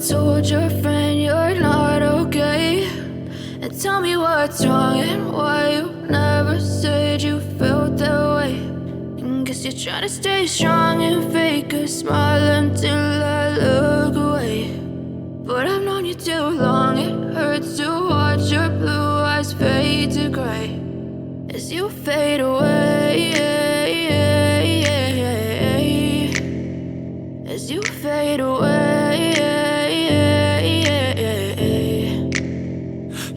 told your friend you're not okay, and tell me what's wrong and why you never said you felt that way. And guess you're trying to stay strong and fake a smile until I look away. But I've known you too long, it hurts to watch your blue eyes fade to gray as you fade away, as you fade away.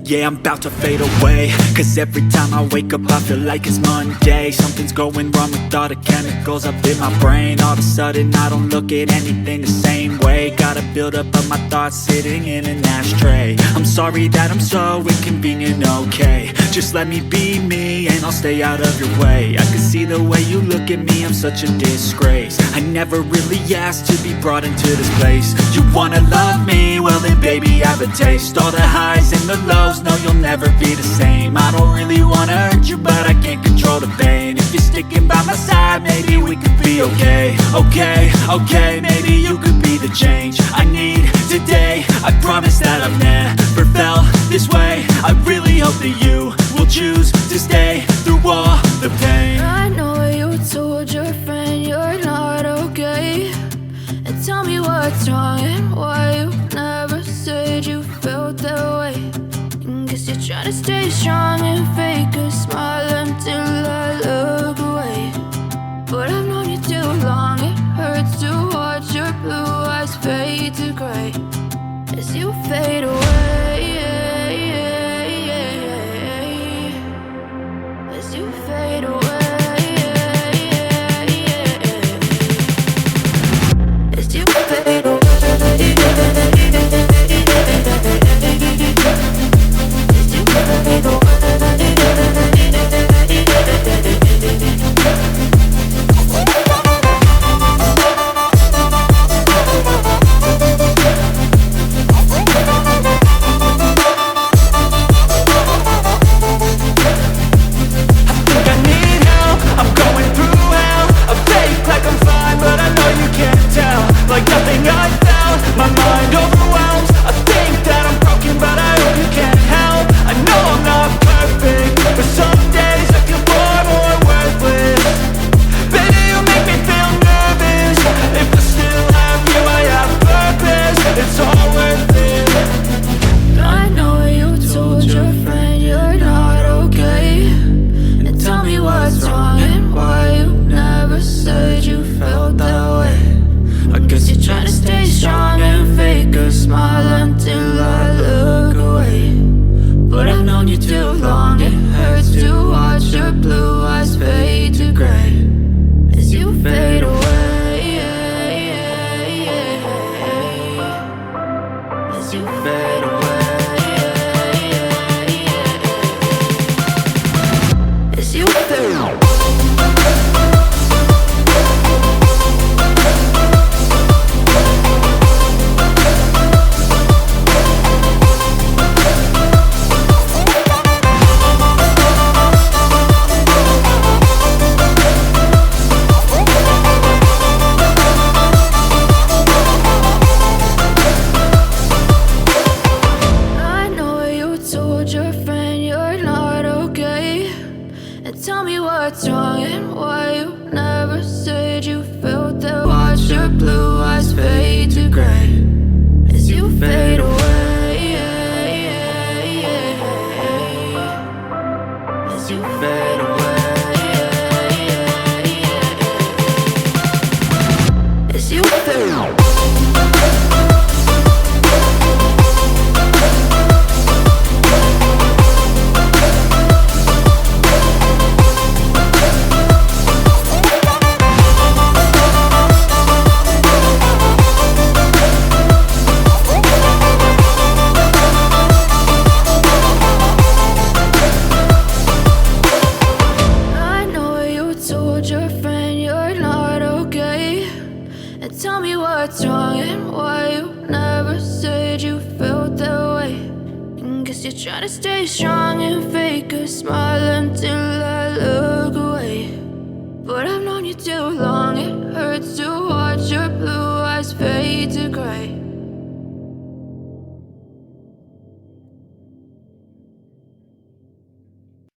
Yeah, I'm about to fade away, cause every time I wake up I feel like it's Monday. Something's going wrong with all the chemicals up in my brain. All of a sudden I don't look at anything the same way. Gotta build up of my thoughts sitting in an ashtray. I'm sorry that I'm so inconvenient, okay. Just let me be me and I'll stay out of your way. I can see the way you look at me, I'm such a disgrace. I never really asked to be brought into this place. You wanna love me? Well then baby I have a taste. All the highs and the lows, no you'll never be the same. I don't really wanna hurt you but I can't control the pain. If you're sticking by my side maybe we could be okay. Okay, maybe you could be the change I need today. I promise that I've never felt this way. I really hope that you will choose to stay through all the pain. I know you told your friend you're not okay, and tell me what's wrong and why you never said you felt that way. And guess you're trying to stay strong and fake a smile until I look away. But I've known you too long, it hurts to watch your blue eyes fade to gray as you fade away, as you fade away, as you fade away. Tell me what's wrong and why you never said you felt that. Watch your blue eyes fade to gray as you fade away, as you fade away, as you fade away. Tell me what's wrong and why you never said you felt that way. And guess you're trying to stay strong and fake a smile until I look away. But I've known you too long, it hurts to watch your blue eyes fade to gray